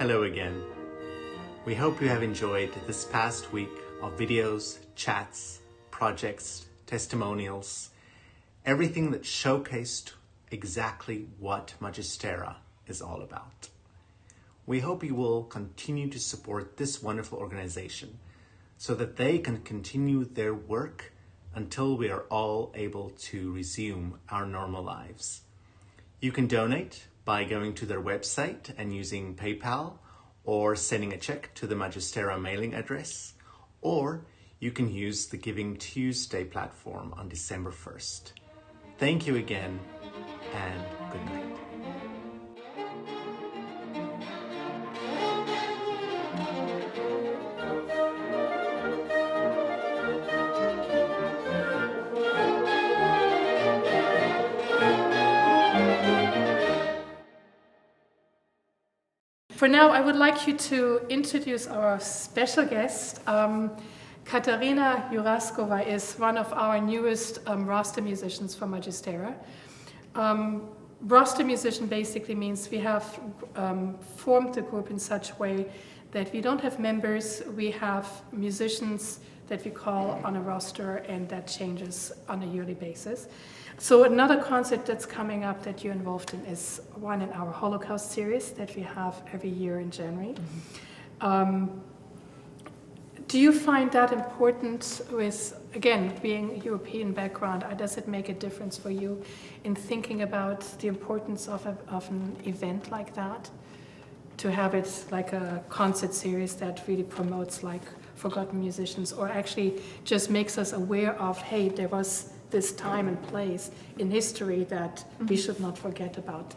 Hello again. We hope you have enjoyed this past week of videos, chats, projects, testimonials, everything that showcased exactly what Magisterra is all about. We hope you will continue to support this wonderful organization so that they can continue their work until we are all able to resume our normal lives. You can donate by going to their website and using PayPal, or sending a check to the Magisterra mailing address, or you can use the Giving Tuesday platform on December 1st. Thank you again, and good night. For now, I would like you to introduce our special guest. Katarina Juraskova is one of our newest roster musicians for Magisterra. Roster musician basically means we have formed the group in such a way that we don't have members, we have musicians that we call on a roster, and that changes on a yearly basis. So another concert that's coming up that you're involved in is one in our Holocaust series that we have every year in January. Do you find that important with, again, being European background, does it make a difference for you in thinking about the importance of an event like that? To have it like a concert series that really promotes like forgotten musicians, or actually just makes us aware of, hey, there was this time and place in history that we should not forget about.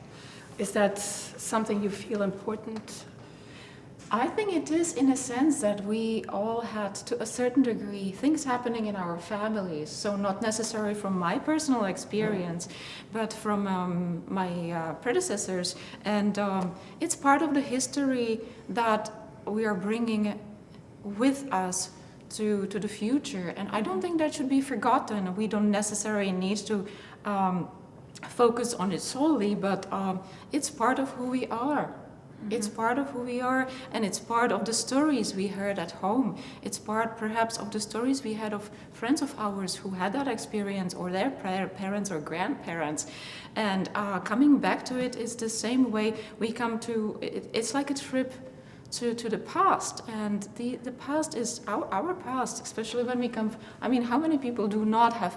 Is that something you feel important? I think it is, in a sense, that we all had, to a certain degree, things happening in our families. So not necessarily from my personal experience, but from my predecessors. And it's part of the history that we are bringing with us to the future, and I don't think that should be forgotten. We don't necessarily need to focus on it solely, but it's part of who we are. It's part of who we are, and it's part of the stories we heard at home. It's part, perhaps, of the stories we had of friends of ours who had that experience, or their parents or grandparents. And coming back to it is the same way we come to it. It's like a trip to the past, and the past is our past, especially when we come. I mean, how many people do not have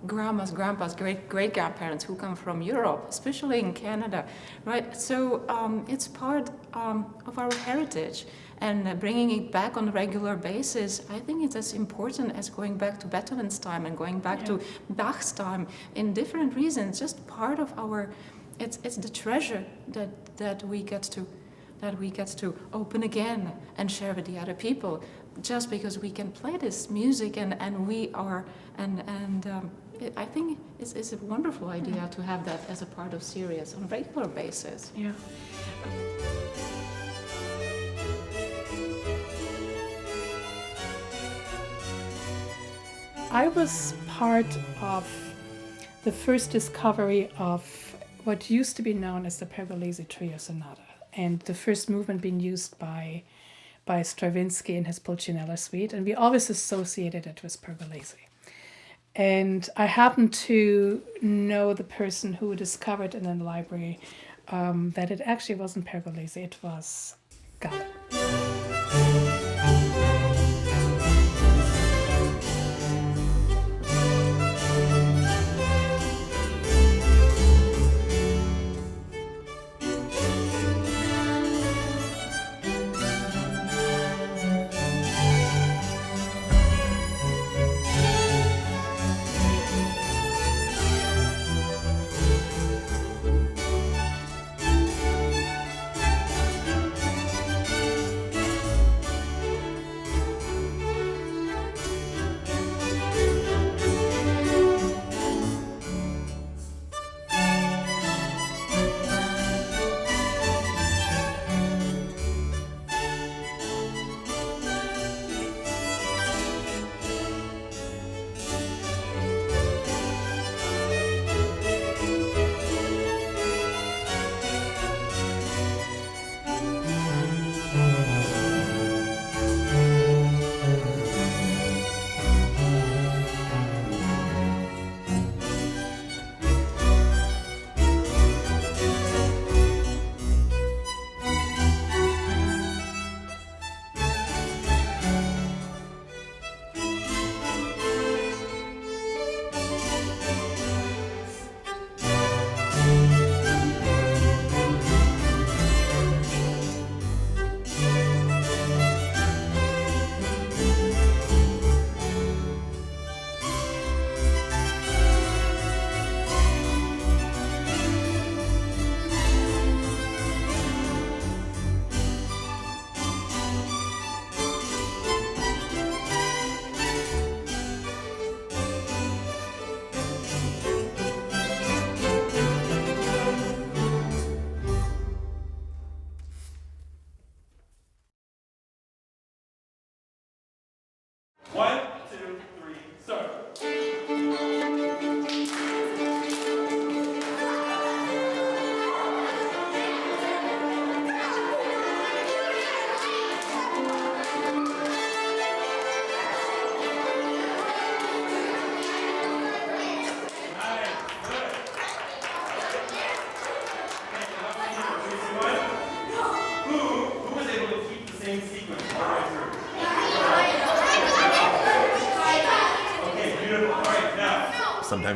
grandmas, grandpas, great-grandparents who come from Europe, especially in Canada, right? So it's part of our heritage, and bringing it back on a regular basis, I think it's as important as going back to Beethoven's time and going back to Bach's time, in different reasons. Just part of our, it's the treasure that we get to open again and share with the other people, just because we can play this music and we are, I think it's a wonderful idea to have that as a part of series on a regular basis. Yeah. I was part of the first discovery of what used to be known as the Pergolesi Trio Sonata, and the first movement being used by Stravinsky in his Pulcinella Suite, and we always associated it with Pergolesi. And I happened to know the person who discovered in the library that it actually wasn't Pergolesi, it was Galler.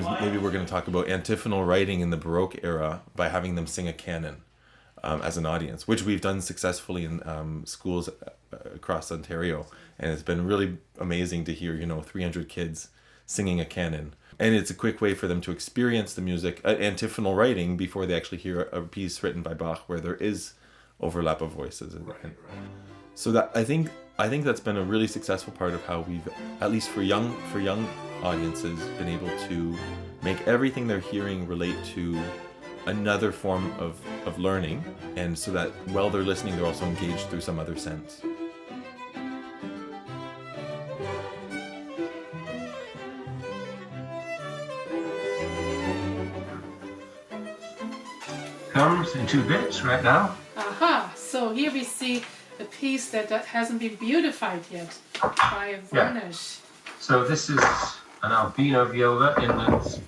times maybe we're going to talk about antiphonal writing in the Baroque era by having them sing a canon as an audience, which we've done successfully in schools across Ontario. And it's been really amazing to hear, 300 kids singing a canon. And it's a quick way for them to experience the music, antiphonal writing, before they actually hear a piece written by Bach where there is overlap of voices. So that I think that's been a really successful part of how we've, at least for young audiences, been able to make everything they're hearing relate to another form of learning, and so that while they're listening, they're also engaged through some other sense. Comes in 2 bits right now. Aha! So here we see a piece that hasn't been beautified yet by varnish. So this is an albino viola inland.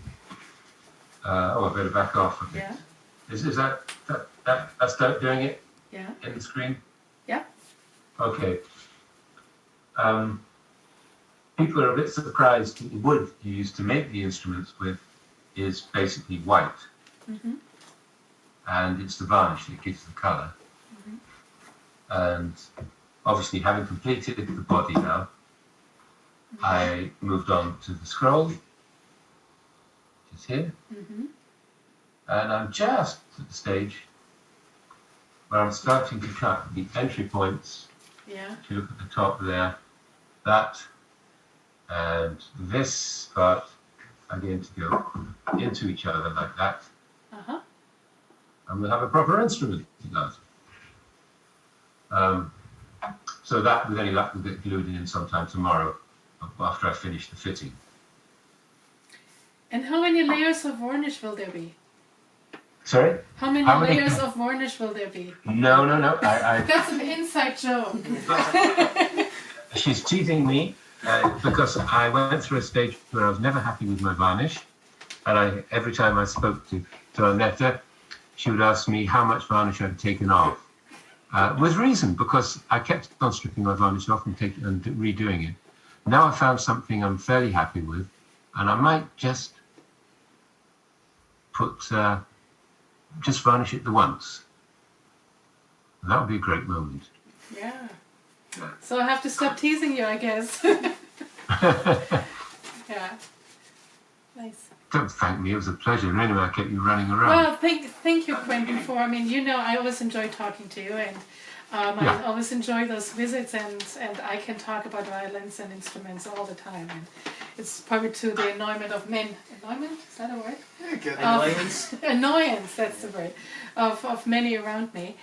I better back off. Okay. Yeah. Is that's doing it? Yeah. In the screen? Yeah. Okay. People are a bit surprised that the wood you used to make the instruments with is basically white. Mm-hmm. And it's the varnish that gives the colour. Mm-hmm. And obviously, having completed the body now, mm-hmm. I moved on to the scroll, which is here. Mm-hmm. And I'm just at the stage where I'm starting to cut the entry points. Yeah. If you look at the top there, that and this part are going to go into each other like that. Uh-huh. And we'll have a proper instrument to go. So that, with any luck, will get glued in sometime tomorrow after I finish the fitting. And how many layers of varnish will there be? Sorry? How many layers of varnish will there be? No. That's an inside joke. She's teasing me because I went through a stage where I was never happy with my varnish. And every time I spoke to Annette, she would ask me how much varnish I'd taken off. With reason, because I kept on stripping my varnish off and redoing it. Now I found something I'm fairly happy with, and I might just just varnish it the once. And that would be a great moment. Yeah. So I have to stop teasing you, I guess. Yeah. Nice. Don't thank me, it was a pleasure. And anyway, I kept you running around. Well, thank you, Quentin, for, I always enjoy talking to you, and I always enjoy those visits, and I can talk about violins and instruments all the time. And it's probably to the annoyment of men. Annoyment? Is that a word? Yeah, good. Annoyance. Annoyance, that's the word, of many around me.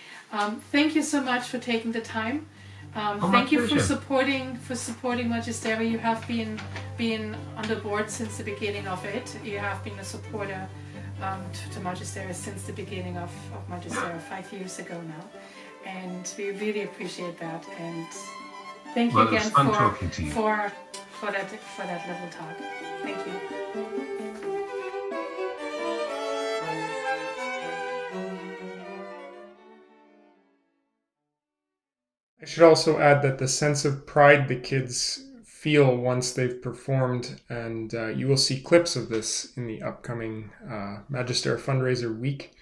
Thank you so much for taking the time. Thank you for supporting Magisterra. You have been on the board since the beginning of it. You have been a supporter to Magisterra since the beginning of Magisterra 5 years ago now, and we really appreciate that. And thank you again for that little talk. Thank you. I should also add that the sense of pride the kids feel once they've performed, and you will see clips of this in the upcoming Magisterra Fundraiser week,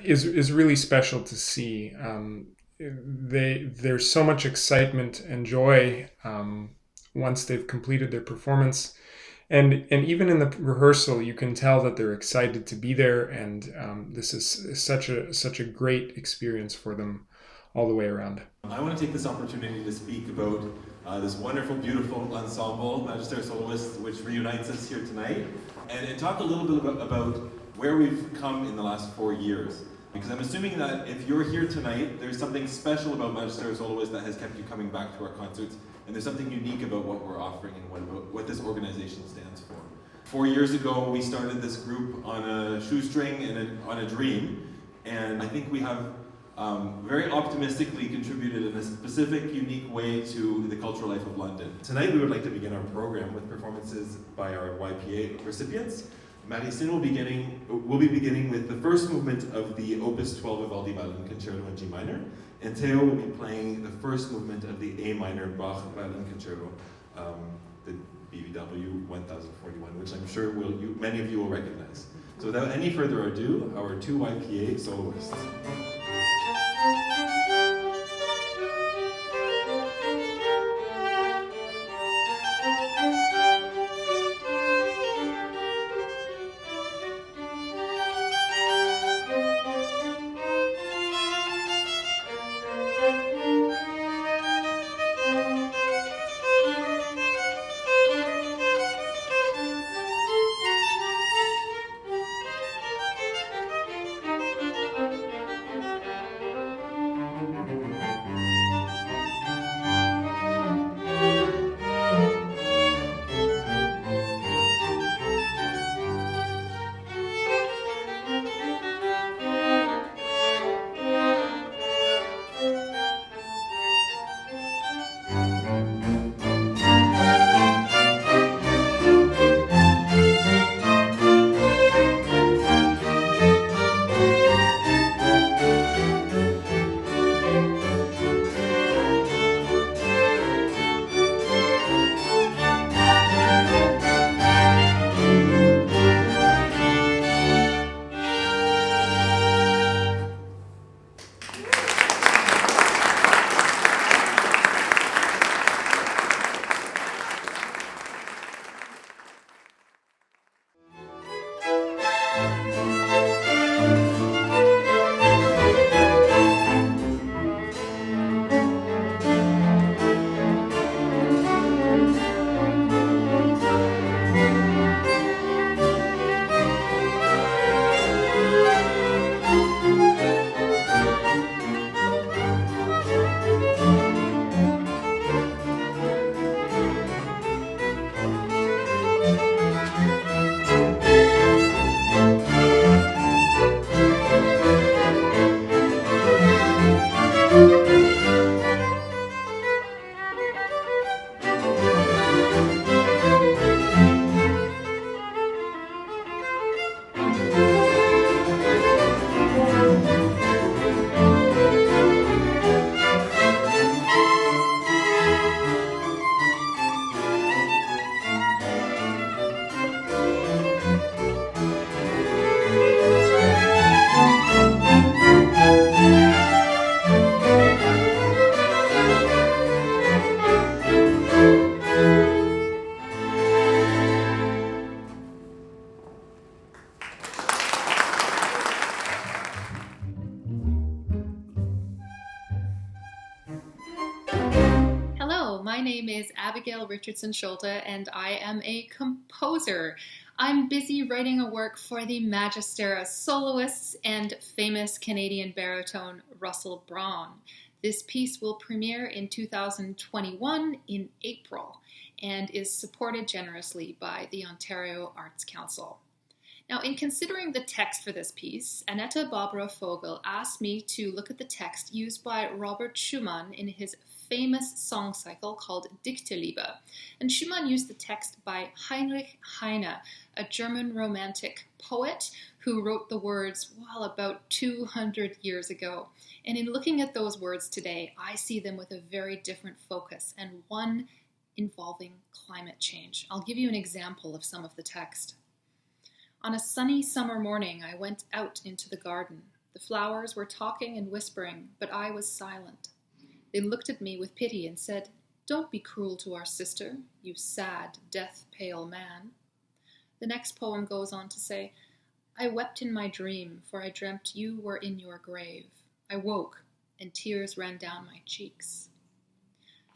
is really special to see. There's so much excitement and joy once they've completed their performance. And even in the rehearsal, you can tell that they're excited to be there, and this is such a great experience for them all the way around. I want to take this opportunity to speak about this wonderful, beautiful ensemble, Magisterra Soloists, which reunites us here tonight, and talk a little bit about where we've come in the last 4 years. Because I'm assuming that if you're here tonight, there's something special about Magisterra Soloists that has kept you coming back to our concerts, and there's something unique about what we're offering and what this organization stands for. 4 years ago, we started this group on a shoestring and on a dream, and I think we have very optimistically contributed in a specific, unique way to the cultural life of London. Tonight we would like to begin our program with performances by our YPA recipients. Madison will be beginning with the first movement of the Opus 12 Vivaldi Violin Concerto in G minor, and Theo will be playing the first movement of the A minor Bach Violin Concerto, the BBW 1041, which I'm sure many of you will recognize. So without any further ado, our two YPA soloists. My name is Abigail Richardson Schulte, and I am a composer. I'm busy writing a work for the Magisterra soloists and famous Canadian baritone Russell Braun. This piece will premiere in 2021 in April and is supported generously by the Ontario Arts Council. Now, in considering the text for this piece, Annette Barbara Vogel asked me to look at the text used by Robert Schumann in his famous song cycle called Dichterliebe. And Schumann used the text by Heinrich Heine, a German romantic poet who wrote the words, well, about 200 years ago. And in looking at those words today, I see them with a very different focus, and one involving climate change. I'll give you an example of some of the text. On a sunny summer morning, I went out into the garden. The flowers were talking and whispering, but I was silent. They looked at me with pity and said, "Don't be cruel to our sister, you sad, death-pale man." The next poem goes on to say, "I wept in my dream, for I dreamt you were in your grave. I woke, and tears ran down my cheeks."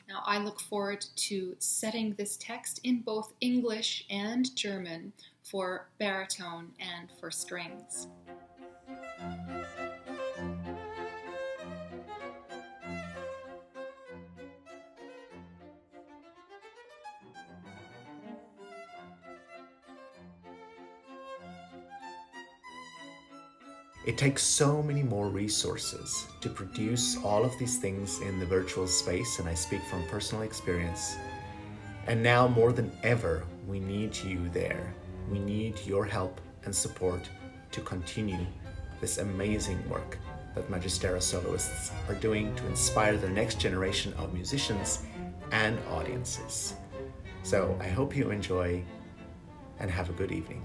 Now, I look forward to setting this text in both English and German for baritone and for strings. It takes so many more resources to produce all of these things in the virtual space, and I speak from personal experience. And now more than ever, we need you there. We need your help and support to continue this amazing work that Magisterra soloists are doing to inspire the next generation of musicians and audiences. So I hope you enjoy and have a good evening.